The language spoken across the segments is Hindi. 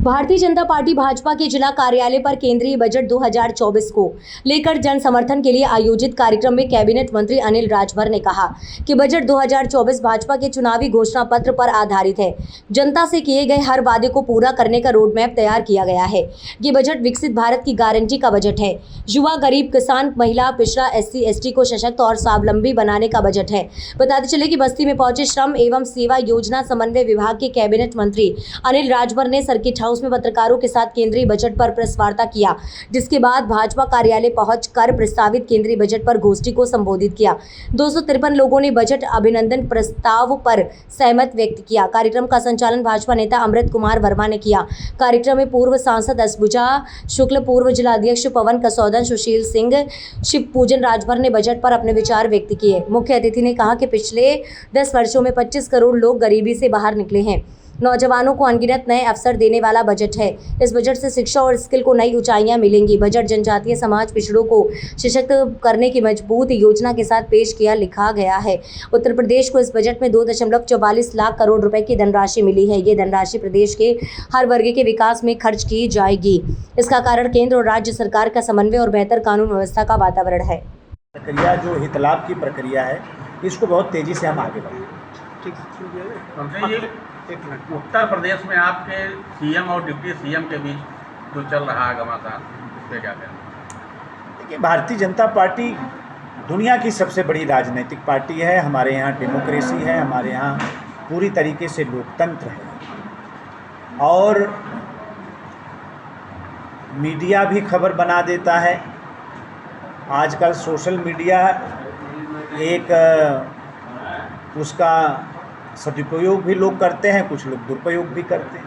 भारतीय जनता पार्टी भाजपा के जिला कार्यालय पर केंद्रीय बजट 2024 को लेकर जन समर्थन के लिए आयोजित कार्यक्रम में कैबिनेट मंत्री अनिल राजभर ने कहा कि बजट 2024 भाजपा के चुनावी घोषणा पत्र पर आधारित है। जनता से किए गए हर वादे को पूरा करने का रोड मैप तैयार किया गया है। ये बजट विकसित भारत की गारंटी का बजट है। युवा, गरीब, किसान, महिला, पिछड़ा, SC/ST को सशक्त और स्वावलंबी बनाने का बजट है। बताते चले कि बस्ती में पहुंचे श्रम एवं सेवा योजना समन्वय विभाग के कैबिनेट मंत्री अनिल राजभर ने सर्किट हाउस में पत्रकारों के साथ केंद्रीय बजट पर प्रेस वार्ता किया, जिसके बाद भाजपा कार्यालय पहुंचकर प्रस्तावित केंद्रीय बजट पर गोष्ठी को संबोधित किया। 253 लोगों ने बजट अभिनंदन प्रस्ताव पर सहमत व्यक्त किया। कार्यक्रम का संचालन भाजपा नेता अमृत कुमार वर्मा ने किया। कार्यक्रम में पूर्व सांसद असबुजा शुक्ल, पूर्व जिलाध्यक्ष पवन कसौदन, सुशील सिंह, शिव पूजन राजभर ने बजट पर अपने विचार व्यक्त किए। मुख्य अतिथि ने कहा कि पिछले 10 वर्षों में 25 करोड़ लोग गरीबी से बाहर निकले हैं। नौजवानों को अनगिनत नए अवसर देने वाला बजट है। इस बजट से शिक्षा और स्किल को नई ऊंचाइयां मिलेंगी। बजट जनजातीय समाज, पिछड़ों को सशक्त करने की मजबूत योजना के साथ पेश किया लिखा गया है। उत्तर प्रदेश को इस बजट में 2.44 लाख करोड़ रुपए की धनराशि मिली है। ये धनराशि प्रदेश के हर वर्ग के विकास में खर्च की जाएगी। इसका कारण केंद्र और राज्य सरकार का समन्वय और बेहतर कानून व्यवस्था का वातावरण है। प्रक्रिया जो हितलाभ की प्रक्रिया है, इसको बहुत तेजी से हम आगे बढ़ें। उत्तर प्रदेश में आपके CM और डिप्टी CM के बीच जो चल रहा है घमासान, उस पर क्या कहना? देखिए, भारतीय जनता पार्टी दुनिया की सबसे बड़ी राजनीतिक पार्टी है। हमारे यहाँ डेमोक्रेसी है, हमारे यहाँ पूरी तरीके से लोकतंत्र है और मीडिया भी खबर बना देता है। आजकल सोशल मीडिया एक उसका सदुपयोग भी लोग करते हैं, कुछ लोग दुरुपयोग भी करते हैं।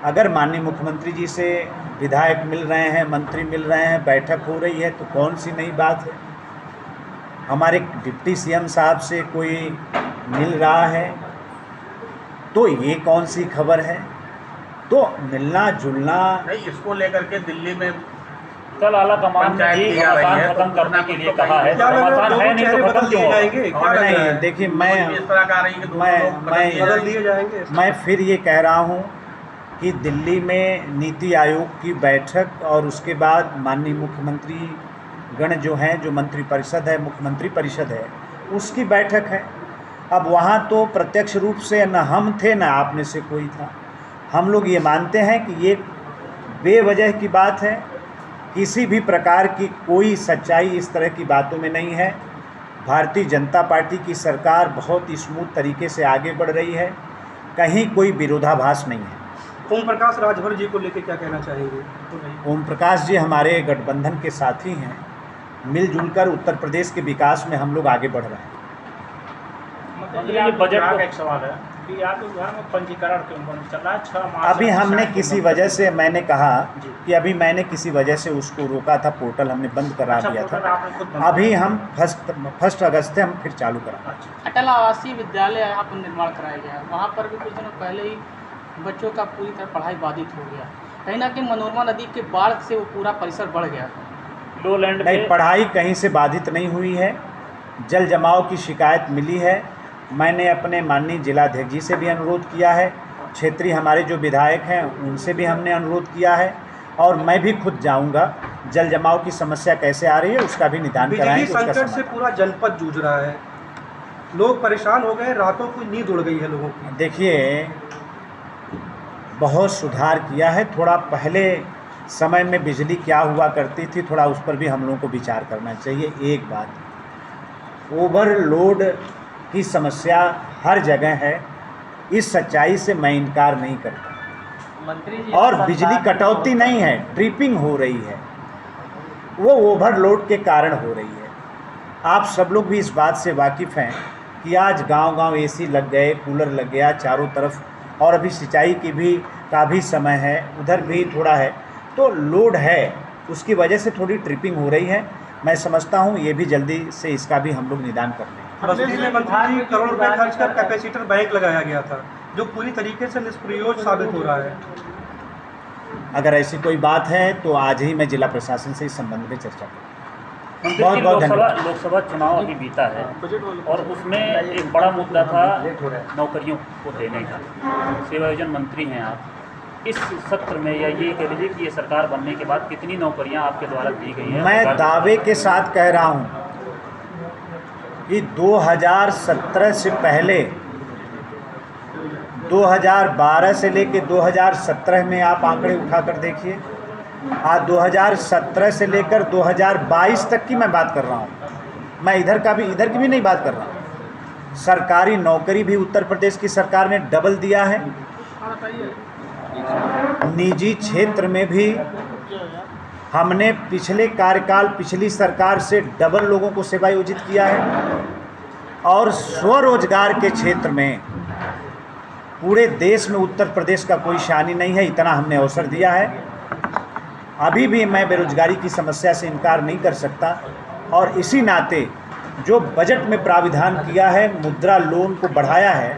अगर माननीय मुख्यमंत्री जी से विधायक मिल रहे हैं, मंत्री मिल रहे हैं, बैठक हो रही है, तो कौन सी नई बात है। हमारे डिप्टी CM साहब से कोई मिल रहा है तो ये कौन सी खबर है। तो मिलना जुलना नहीं, इसको लेकर के दिल्ली में कल आला कमान ने भी घमासान खत्म करने के लिए कहा है। घमासान है नहीं तो खत्म क्यों होगा? नहीं, देखिए, मैं फिर ये कह रहा हूँ कि दिल्ली में नीति आयोग की बैठक और उसके बाद माननीय मुख्यमंत्री गण जो हैं, जो मंत्रिपरिषद है, मुख्यमंत्री परिषद है, उसकी बैठक है। अब वहाँ तो प्रत्यक्ष रूप से न हम थे न आप में से कोई था। हम लोग ये मानते हैं कि ये बेवजह की बात है। किसी भी प्रकार की कोई सच्चाई इस तरह की बातों में नहीं है। भारतीय जनता पार्टी की सरकार बहुत ही स्मूथ तरीके से आगे बढ़ रही है, कहीं कोई विरोधाभास नहीं है। ओम प्रकाश राजभर जी को लेकर क्या कहना चाहेंगे? ओम प्रकाश जी हमारे गठबंधन के साथी हैं। मिलजुल कर उत्तर प्रदेश के विकास में हम लोग आगे बढ़ रहे हैं। ये बजट का एक सवाल है कि आपके घर में पंजीकरण क्यों चल रहा है? 6 मार्च अभी हमने किसी वजह से, मैंने कहा कि अभी मैंने किसी वजह से उसको रोका था, पोर्टल हमने बंद करा दिया था। अभी हम 1 अगस्त से हम फिर चालू करा। अटल आवासीय विद्यालय यहाँ पर निर्माण कराया गया, वहाँ पर भी कुछ दिनों पहले ही बच्चों का पूरी तरह पढ़ाई बाधित हो गया। कहीं ना कहीं मनोरमा नदी के बाढ़ से वो पूरा परिसर बढ़ गया। लो लैंड नहीं, पढ़ाई कहीं से बाधित नहीं हुई है। जल जमाव की शिकायत मिली है। मैंने अपने माननीय जिलाध्यक्ष जी से भी अनुरोध किया है, क्षेत्रीय हमारे जो विधायक हैं उनसे भी हमने अनुरोध किया है और मैं भी खुद जाऊंगा। जल जमाव की समस्या कैसे आ रही है उसका भी निदान कराएंगे। बिजली संकट से पूरा जनपद जूझ रहा है, लोग परेशान हो गए, रातों को नींद उड़ गई है लोगों की। देखिए, बहुत सुधार किया है। थोड़ा पहले समय में बिजली क्या हुआ करती थी, थोड़ा उस पर भी हम लोगों को विचार करना चाहिए। एक बात, ओवरलोड की समस्या हर जगह है, इस सच्चाई से मैं इनकार नहीं करता। मंत्री जी और बिजली कटौती नहीं है, ट्रिपिंग हो रही है, वो ओवरलोड के कारण हो रही है। आप सब लोग भी इस बात से वाकिफ़ हैं कि आज गांव-गांव AC लग गए, कूलर लग गया चारों तरफ, और अभी सिंचाई की भी का भी समय है, उधर भी थोड़ा है, तो लोड है, उसकी वजह से थोड़ी ट्रिपिंग हो रही है। मैं समझता हूँ ये भी जल्दी से इसका भी हम लोग निदान कर लेंगे। बस्ती में मंत्री जी करोड़ रुपए खर्च कर कैपेसिटर बैंक लगाया गया था, जो पूरी तरीके से निष्प्रयोज साबित हो रहा है। अगर ऐसी कोई बात है तो आज ही मैं जिला प्रशासन से इस संबंध में चर्चा करूँ। बहुत बहुत धन्यवाद। लोकसभा चुनाव अभी बीता है और उसमें एक बड़ा मुद्दा था नौकरियों को देने का। सेवा योजन मंत्री हैं आप, इस सत्र में या ये कह लीजिए कि ये सरकार बनने के बाद कितनी नौकरियां आपके द्वारा दी गई हैं? मैं दावे के साथ कह रहा हूं कि 2017 से पहले 2012 से लेकर 2017 में आप आंकड़े उठाकर देखिए। आज 2017 से लेकर 2022 तक की मैं बात कर रहा हूं। मैं इधर की भी नहीं बात कर रहा हूं। सरकारी नौकरी भी उत्तर प्रदेश की सरकार ने डबल दिया है। निजी क्षेत्र में भी हमने पिछले कार्यकाल पिछली सरकार से डबल लोगों को सेवायोजित किया है। और स्वरोजगार के क्षेत्र में पूरे देश में उत्तर प्रदेश का कोई शानी नहीं है, इतना हमने अवसर दिया है। अभी भी मैं बेरोजगारी की समस्या से इनकार नहीं कर सकता। और इसी नाते जो बजट में प्राविधान किया है, मुद्रा लोन को बढ़ाया है,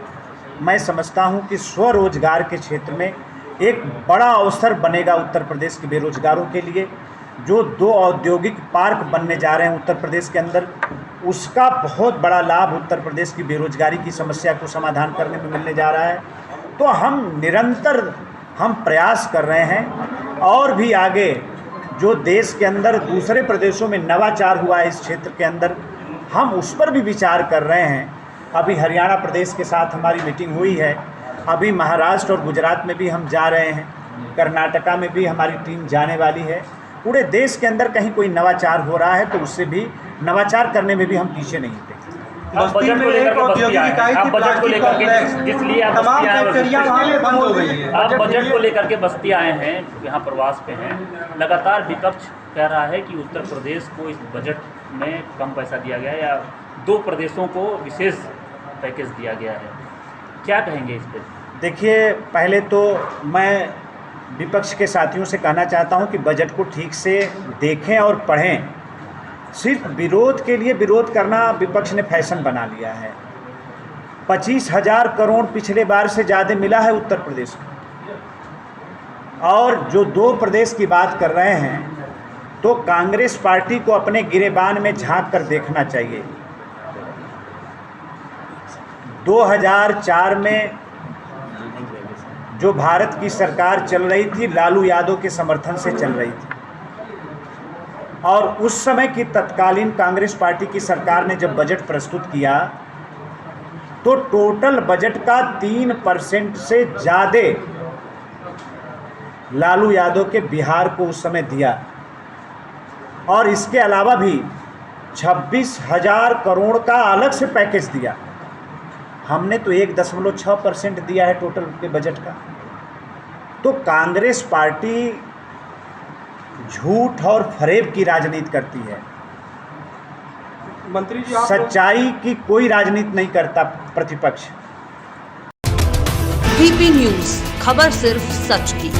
मैं समझता हूं कि स्वरोजगार के क्षेत्र में एक बड़ा अवसर बनेगा उत्तर प्रदेश के बेरोजगारों के लिए। जो 2 औद्योगिक पार्क बनने जा रहे हैं उत्तर प्रदेश के अंदर, उसका बहुत बड़ा लाभ उत्तर प्रदेश की बेरोजगारी की समस्या को समाधान करने में मिलने जा रहा है। तो हम निरंतर प्रयास कर रहे हैं। और भी आगे जो देश के अंदर दूसरे प्रदेशों में नवाचार हुआ है इस क्षेत्र के अंदर, हम उस पर भी विचार कर रहे हैं। अभी हरियाणा प्रदेश के साथ हमारी मीटिंग हुई है। अभी महाराष्ट्र और गुजरात में भी हम जा रहे हैं। कर्नाटका में भी हमारी टीम जाने वाली है। पूरे देश के अंदर कहीं कोई नवाचार हो रहा है तो उससे भी नवाचार करने में भी हम पीछे नहीं थे। आप बजट को लेकर के बस्ती आए हैं। आप बजट को लेकर के जिसलिए आप बस्ती आए हैं, बंद हो गई है। आप बजट को लेकर के बस्ती आए हैं, यहाँ प्रवास पे हैं। लगातार विपक्ष कह रहा है कि उत्तर प्रदेश को इस बजट में कम पैसा दिया गया है या 2 प्रदेशों को विशेष पैकेज दिया गया है। क्या कहेंगे इस पर? देखिए, पहले तो मैं विपक्ष के साथियों से कहना चाहता हूं कि बजट को ठीक से देखें और पढ़ें। सिर्फ विरोध के लिए विरोध करना विपक्ष ने फैशन बना लिया है। 25,000 करोड़ पिछले बार से ज़्यादा मिला है उत्तर प्रदेश को। और जो 2 प्रदेश की बात कर रहे हैं तो कांग्रेस पार्टी को अपने गिरेबान में झांक कर देखना चाहिए। 2004 में जो भारत की सरकार चल रही थी, लालू यादव के समर्थन से चल रही थी। और उस समय की तत्कालीन कांग्रेस पार्टी की सरकार ने जब बजट प्रस्तुत किया तो टोटल बजट का 3% से ज़्यादा लालू यादव के बिहार को उस समय दिया। और इसके अलावा भी 26,000 करोड़ का अलग से पैकेज दिया। हमने तो 1.6% दिया है टोटल के बजट का। तो कांग्रेस पार्टी झूठ और फरेब की राजनीति करती है। मंत्री जी, सच्चाई की कोई राजनीति नहीं करता प्रतिपक्ष। VP न्यूज़, खबर सिर्फ सच की।